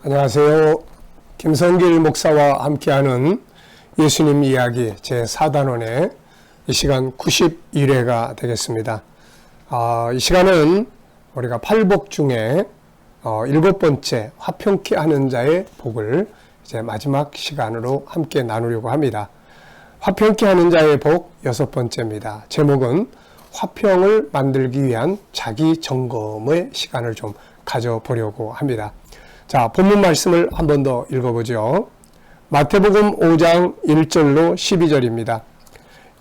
안녕하세요. 김성길 목사와 함께하는 예수님 이야기 제4단원의 이 시간 91회가 되겠습니다. 이 시간은 우리가 팔복 중에 7번째 화평케 하는 자의 복을 이제 마지막 시간으로 함께 나누려고 합니다. 화평케 하는 자의 복 6번째입니다. 제목은 화평을 만들기 위한 자기 점검의 시간을 좀 가져보려고 합니다. 자, 본문 말씀을 한 번 더 읽어보죠. 마태복음 5장 1절로 12절입니다.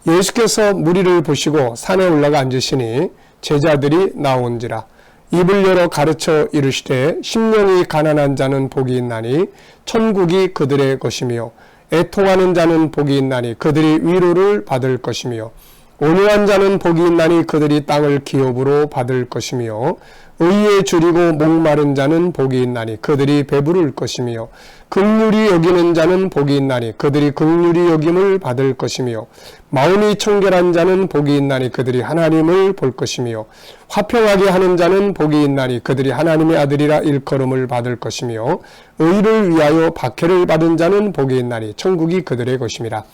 예수께서 무리를 보시고 산에 올라가 앉으시니 제자들이 나온지라. 입을 열어 가르쳐 이르시되 심령이 가난한 자는 복이 있나니 천국이 그들의 것이며 애통하는 자는 복이 있나니 그들이 위로를 받을 것이며 온유한 자는 복이 있나니 그들이 땅을 기업으로 받을 것이며 의에 줄이고 목마른 자는 복이 있나니 그들이 배부를 것이며 긍휼히 여기는 자는 복이 있나니 그들이 긍휼히 여김을 받을 것이며 마음이 청결한 자는 복이 있나니 그들이 하나님을 볼 것이며 화평하게 하는 자는 복이 있나니 그들이 하나님의 아들이라 일컬음을 받을 것이며 의를 위하여 박해를 받은 자는 복이 있나니 천국이 그들의 것임이라.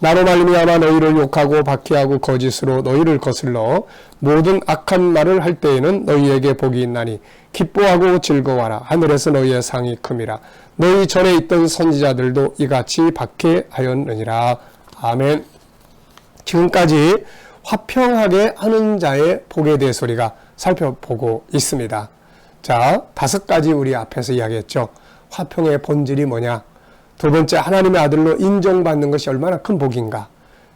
나로 말미암아 너희를 욕하고 박해하고 거짓으로 너희를 거슬러 모든 악한 말을 할 때에는 너희에게 복이 있나니 기뻐하고 즐거워하라. 하늘에서 너희의 상이 큼이라. 너희 전에 있던 선지자들도 이같이 박해하였느니라. 아멘. 지금까지 화평하게 하는 자의 복에 대해서 우리가 살펴보고 있습니다. 자, 5가지 우리 앞에서 이야기했죠. 화평의 본질이 뭐냐? 두 번째, 하나님의 아들로 인정받는 것이 얼마나 큰 복인가.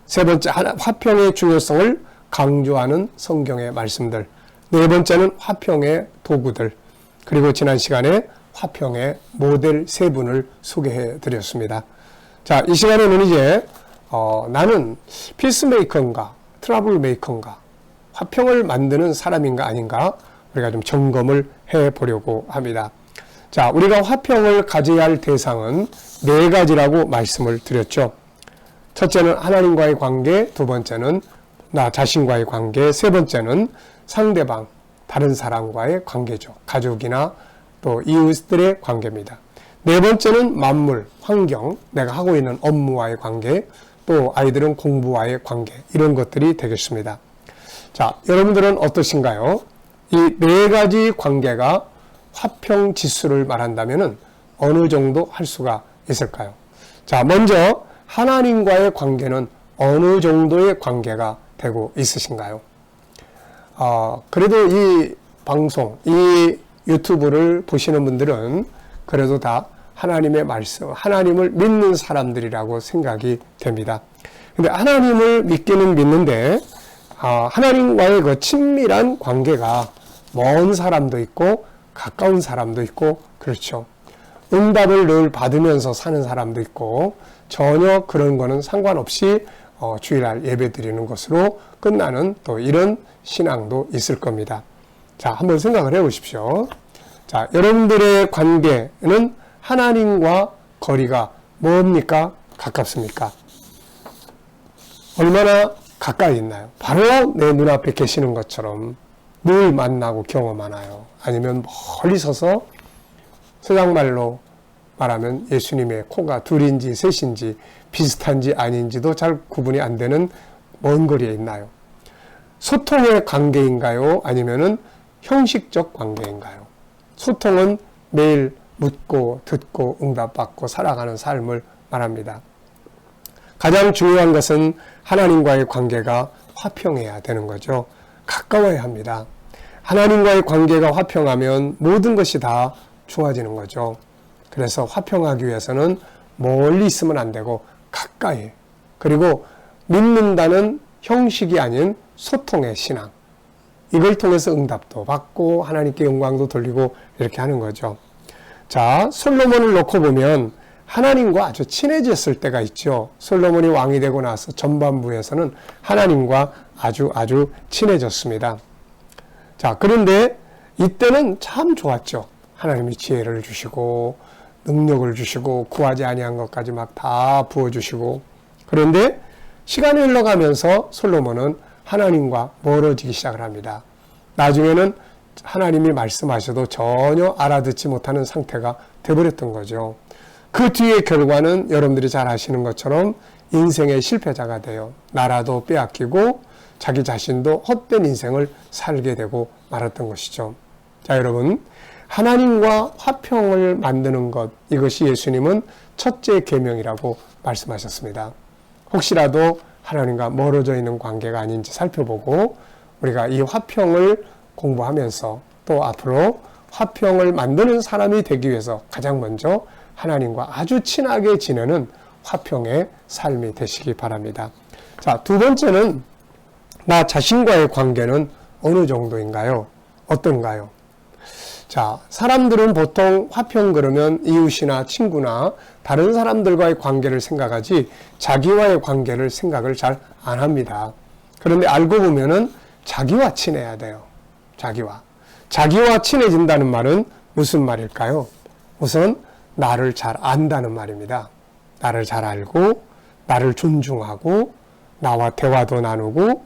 세 번째, 화평의 중요성을 강조하는 성경의 말씀들. 네 번째는 화평의 도구들. 그리고 지난 시간에 화평의 모델 3분을 소개해 드렸습니다. 자, 이 시간에는 이제 나는 피스메이커인가 트러블 메이커인가, 화평을 만드는 사람인가 아닌가 우리가 좀 점검을 해 보려고 합니다. 자, 우리가 화평을 가져야 할 대상은 4가지라고 말씀을 드렸죠. 첫째는 하나님과의 관계, 두 번째는 나 자신과의 관계, 세 번째는 상대방, 다른 사람과의 관계죠. 가족이나 또 이웃들의 관계입니다. 네 번째는 만물, 환경, 내가 하고 있는 업무와의 관계, 또 아이들은 공부와의 관계, 이런 것들이 되겠습니다. 자, 여러분들은 어떠신가요? 이 4가지 관계가 화평 지수를 말한다면 어느 정도 할 수가 있을까요? 자, 먼저 하나님과의 관계는 어느 정도의 관계가 되고 있으신가요? 그래도 이 방송, 이 유튜브를 보시는 분들은 그래도 다 하나님의 말씀, 하나님을 믿는 사람들이라고 생각이 됩니다. 근데 하나님을 믿기는 믿는데 하나님과의 그 친밀한 관계가 먼 사람도 있고 가까운 사람도 있고 그렇죠. 응답을 늘 받으면서 사는 사람도 있고 전혀 그런 거는 상관없이 주일날 예배 드리는 것으로 끝나는 또 이런 신앙도 있을 겁니다. 자, 한번 생각을 해 보십시오. 자, 여러분들의 관계는 하나님과 거리가 뭡니까? 가깝습니까? 얼마나 가까이 있나요? 바로 내 눈앞에 계시는 것처럼 늘 만나고 경험하나요? 아니면 멀리 서서 세상말로 말하면 예수님의 코가 둘인지 셋인지 비슷한지 아닌지도 잘 구분이 안 되는 먼 거리에 있나요? 소통의 관계인가요? 아니면은 형식적 관계인가요? 소통은 매일 묻고 듣고 응답받고 살아가는 삶을 말합니다. 가장 중요한 것은 하나님과의 관계가 화평해야 되는 거죠. 가까워야 합니다. 하나님과의 관계가 화평하면 모든 것이 다 좋아지는 거죠. 그래서 화평하기 위해서는 멀리 있으면 안 되고 가까이, 그리고 믿는다는 형식이 아닌 소통의 신앙, 이걸 통해서 응답도 받고 하나님께 영광도 돌리고 이렇게 하는 거죠. 자, 솔로몬을 놓고 보면 하나님과 아주 친해졌을 때가 있죠. 솔로몬이 왕이 되고 나서 전반부에서는 하나님과 아주 친해졌습니다. 자, 그런데 이때는 참 좋았죠. 하나님이 지혜를 주시고 능력을 주시고 구하지 아니한 것까지 막 다 부어주시고. 그런데 시간이 흘러가면서 솔로몬은 하나님과 멀어지기 시작을 합니다. 나중에는 하나님이 말씀하셔도 전혀 알아듣지 못하는 상태가 되어버렸던 거죠. 그 뒤의 결과는 여러분들이 잘 아시는 것처럼 인생의 실패자가 돼요. 나라도 빼앗기고 자기 자신도 헛된 인생을 살게 되고 말았던 것이죠. 자, 여러분, 하나님과 화평을 만드는 것, 이것이 예수님은 첫째 계명이라고 말씀하셨습니다. 혹시라도 하나님과 멀어져 있는 관계가 아닌지 살펴보고 우리가 이 화평을 공부하면서 또 앞으로 화평을 만드는 사람이 되기 위해서 가장 먼저 하나님과 아주 친하게 지내는 화평의 삶이 되시기 바랍니다. 자, 두 번째는 나 자신과의 관계는 어느 정도인가요? 어떤가요? 자, 사람들은 보통 화평 그러면 이웃이나 친구나 다른 사람들과의 관계를 생각하지 자기와의 관계를 생각을 잘 안 합니다. 그런데 알고 보면은 자기와 친해야 돼요. 자기와 친해진다는 말은 무슨 말일까요? 우선 나를 잘 안다는 말입니다. 나를 잘 알고 나를 존중하고 나와 대화도 나누고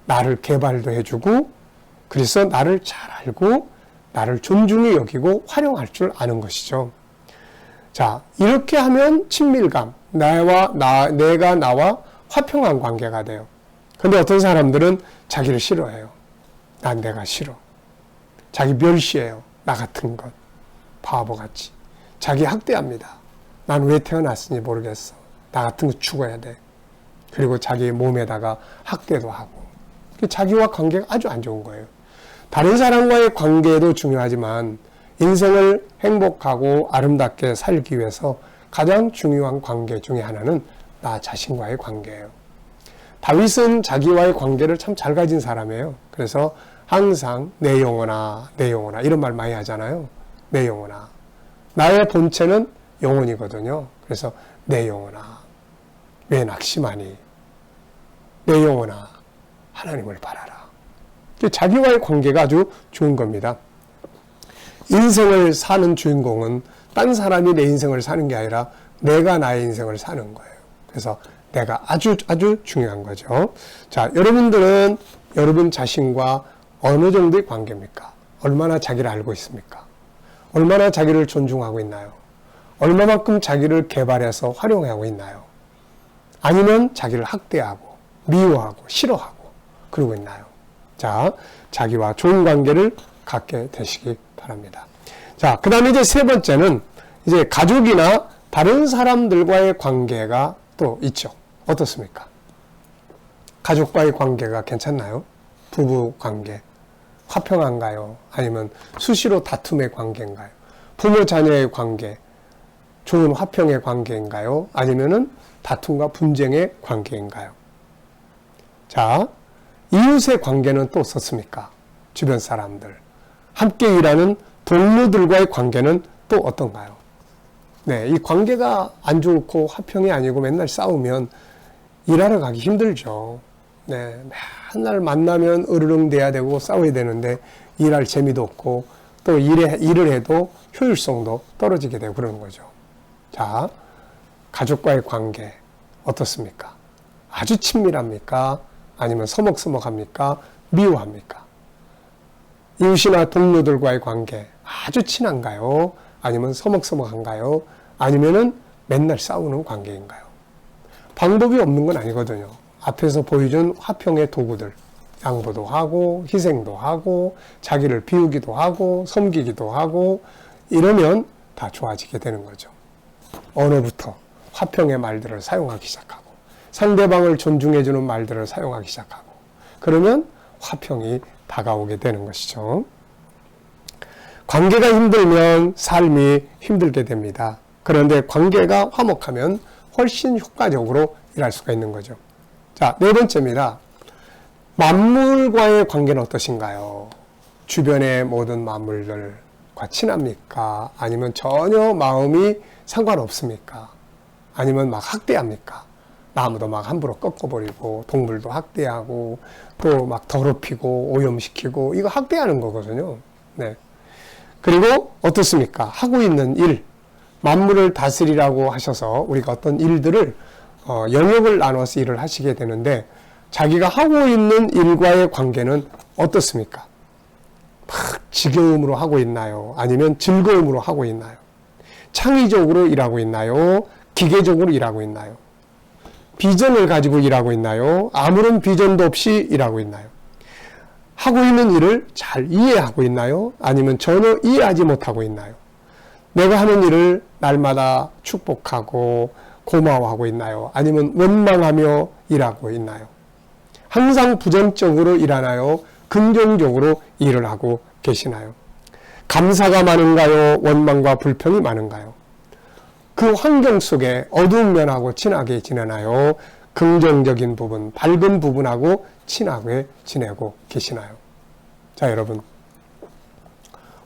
나를 개발도 해주고 그래서 나를 잘 알고 나를 존중히 여기고 활용할 줄 아는 것이죠. 자, 이렇게 하면 친밀감, 내가 나와 화평한 관계가 돼요. 근데 어떤 사람들은 자기를 싫어해요. 난 내가 싫어. 자기 멸시해요. 나 같은 것. 바보같이. 자기 학대합니다. 난 왜 태어났는지 모르겠어. 나 같은 거 죽어야 돼. 그리고 자기 몸에다가 학대도 하고. 자기와 관계가 아주 안 좋은 거예요. 다른 사람과의 관계도 중요하지만 인생을 행복하고 아름답게 살기 위해서 가장 중요한 관계 중에 하나는 나 자신과의 관계예요. 다윗은 자기와의 관계를 참 잘 가진 사람이에요. 그래서 항상 내 영혼아, 내 영혼아 이런 말 많이 하잖아요. 내 영혼아. 나의 본체는 영혼이거든요. 그래서 내 영혼아, 왜 낙심하니? 내 영혼아, 하나님을 바라라. 자기와의 관계가 아주 좋은 겁니다. 인생을 사는 주인공은 딴 사람이 내 인생을 사는 게 아니라 내가 나의 인생을 사는 거예요. 그래서 내가 아주 중요한 거죠. 자, 여러분들은 여러분 자신과 어느 정도의 관계입니까? 얼마나 자기를 알고 있습니까? 얼마나 자기를 존중하고 있나요? 얼마만큼 자기를 개발해서 활용하고 있나요? 아니면 자기를 학대하고 미워하고 싫어하고 그러고 있나요? 자, 자기와 좋은 관계를 갖게 되시기 바랍니다. 자, 그 다음에 이제 세 번째는 이제 가족이나 다른 사람들과의 관계가 또 있죠. 어떻습니까? 가족과의 관계가 괜찮나요? 부부 관계. 화평한가요? 아니면 수시로 다툼의 관계인가요? 부모 자녀의 관계. 좋은 화평의 관계인가요? 아니면은 다툼과 분쟁의 관계인가요? 자, 이웃의 관계는 또 어떻습니까? 주변 사람들. 함께 일하는 동료들과의 관계는 또 어떤가요? 네, 이 관계가 안 좋고 화평이 아니고 맨날 싸우면 일하러 가기 힘들죠. 네, 맨날 만나면 으르렁 대야 되고 싸워야 되는데 일할 재미도 없고 또 일을 해도 효율성도 떨어지게 되고 그러는 거죠. 자, 가족과의 관계 어떻습니까? 아주 친밀합니까? 아니면 서먹서먹합니까? 미워합니까? 이웃이나 동료들과의 관계 아주 친한가요? 아니면 서먹서먹한가요? 아니면은 맨날 싸우는 관계인가요? 방법이 없는 건 아니거든요. 앞에서 보여준 화평의 도구들, 양보도 하고 희생도 하고 자기를 비우기도 하고 섬기기도 하고 이러면 다 좋아지게 되는 거죠. 언어부터 화평의 말들을 사용하기 시작하고 상대방을 존중해주는 말들을 사용하기 시작하고 그러면 화평이 다가오게 되는 것이죠. 관계가 힘들면 삶이 힘들게 됩니다. 그런데 관계가 화목하면 훨씬 효과적으로 일할 수가 있는 거죠. 자, 네 번째입니다. 만물과의 관계는 어떠신가요? 주변의 모든 만물들과 친합니까? 아니면 전혀 마음이 상관없습니까? 아니면 막 학대합니까? 나무도 막 함부로 꺾어버리고 동물도 학대하고 또 막 더럽히고 오염시키고 이거 학대하는 거거든요. 네. 그리고 어떻습니까? 하고 있는 일, 만물을 다스리라고 하셔서 우리가 어떤 일들을 영역을 나눠서 일을 하시게 되는데 자기가 하고 있는 일과의 관계는 어떻습니까? 막 지겨움으로 하고 있나요? 아니면 즐거움으로 하고 있나요? 창의적으로 일하고 있나요? 기계적으로 일하고 있나요? 비전을 가지고 일하고 있나요? 아무런 비전도 없이 일하고 있나요? 하고 있는 일을 잘 이해하고 있나요? 아니면 전혀 이해하지 못하고 있나요? 내가 하는 일을 날마다 축복하고 고마워하고 있나요? 아니면 원망하며 일하고 있나요? 항상 부정적으로 일하나요? 긍정적으로 일을 하고 계시나요? 감사가 많은가요? 원망과 불평이 많은가요? 그 환경 속에 어두운 면하고 친하게 지내나요? 긍정적인 부분, 밝은 부분하고 친하게 지내고 계시나요? 자, 여러분,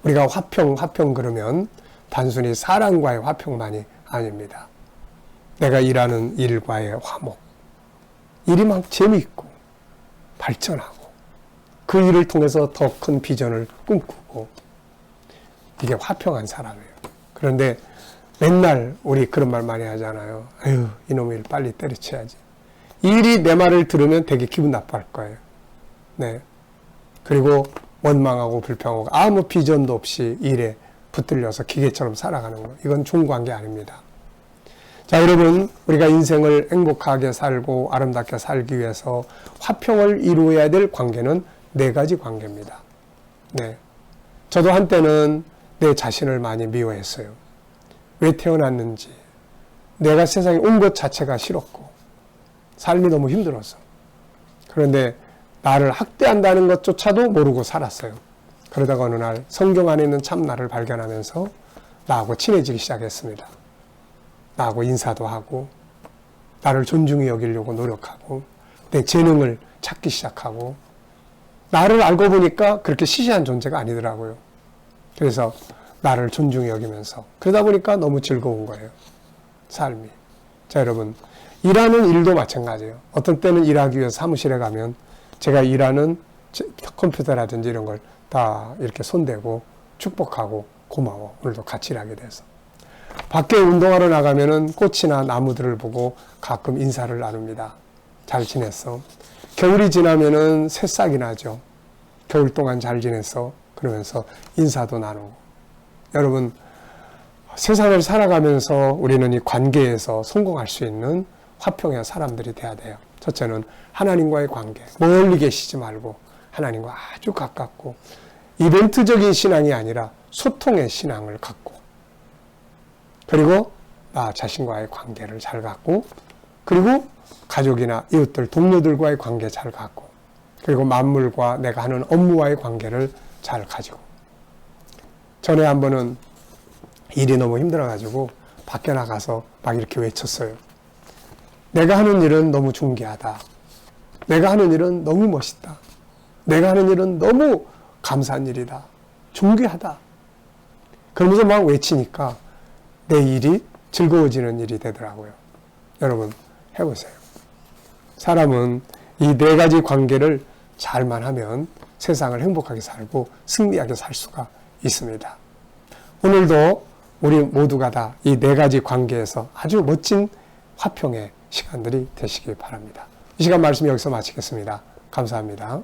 우리가 화평 그러면 단순히 사람과의 화평만이 아닙니다. 내가 일하는 일과의 화목, 일이 막 재미있고 발전하고 그 일을 통해서 더 큰 비전을 꿈꾸고, 이게 화평한 사람이에요. 그런데 맨날 우리 그런 말 많이 하잖아요. 아유, 이놈의 일 빨리 때려쳐야지. 이 일이 내 말을 들으면 되게 기분 나빠할 거예요. 네. 그리고 원망하고 불평하고 아무 비전도 없이 일에 붙들려서 기계처럼 살아가는 거. 이건 좋은 관계 아닙니다. 자, 여러분, 우리가 인생을 행복하게 살고 아름답게 살기 위해서 화평을 이루어야 될 관계는 4가지 관계입니다. 네. 저도 한때는 내 자신을 많이 미워했어요. 왜 태어났는지, 내가 세상에 온 것 자체가 싫었고, 삶이 너무 힘들어서. 그런데 나를 학대한다는 것조차도 모르고 살았어요. 그러다가 어느 날 성경 안에 있는 참나를 발견하면서 나하고 친해지기 시작했습니다. 나하고 인사도 하고, 나를 존중히 여기려고 노력하고, 내 재능을 찾기 시작하고, 나를 알고 보니까 그렇게 시시한 존재가 아니더라고요. 그래서 나를 존중히 여기면서, 그러다 보니까 너무 즐거운 거예요, 삶이. 자, 여러분, 일하는 일도 마찬가지예요. 어떤 때는 일하기 위해서 사무실에 가면 제가 일하는 컴퓨터라든지 이런 걸 다 이렇게 손대고 축복하고 고마워, 오늘도 같이 일하게 돼서. 밖에 운동하러 나가면은 꽃이나 나무들을 보고 가끔 인사를 나눕니다. 잘 지냈어? 겨울이 지나면은 새싹이 나죠. 겨울 동안 잘 지냈어? 그러면서 인사도 나누고. 여러분, 세상을 살아가면서 우리는 이 관계에서 성공할 수 있는 화평의 사람들이 돼야 돼요. 첫째는 하나님과의 관계. 멀리 계시지 말고 하나님과 아주 가깝고, 이벤트적인 신앙이 아니라 소통의 신앙을 갖고, 그리고 나 자신과의 관계를 잘 갖고, 그리고 가족이나 이웃들, 동료들과의 관계 잘 갖고, 그리고 만물과 내가 하는 업무와의 관계를 잘 가지고. 전에 한 번은 일이 너무 힘들어가지고 밖에 나가서 막 이렇게 외쳤어요. 내가 하는 일은 너무 존귀하다. 내가 하는 일은 너무 멋있다. 내가 하는 일은 너무 감사한 일이다. 존귀하다. 그러면서 막 외치니까 내 일이 즐거워지는 일이 되더라고요. 여러분, 해보세요. 사람은 이 4가지 관계를 잘만 하면 세상을 행복하게 살고 승리하게 살 수가 있습니다. 오늘도 우리 모두가 다 이 4가지 관계에서 아주 멋진 화평의 시간들이 되시기 바랍니다. 이 시간 말씀 여기서 마치겠습니다. 감사합니다.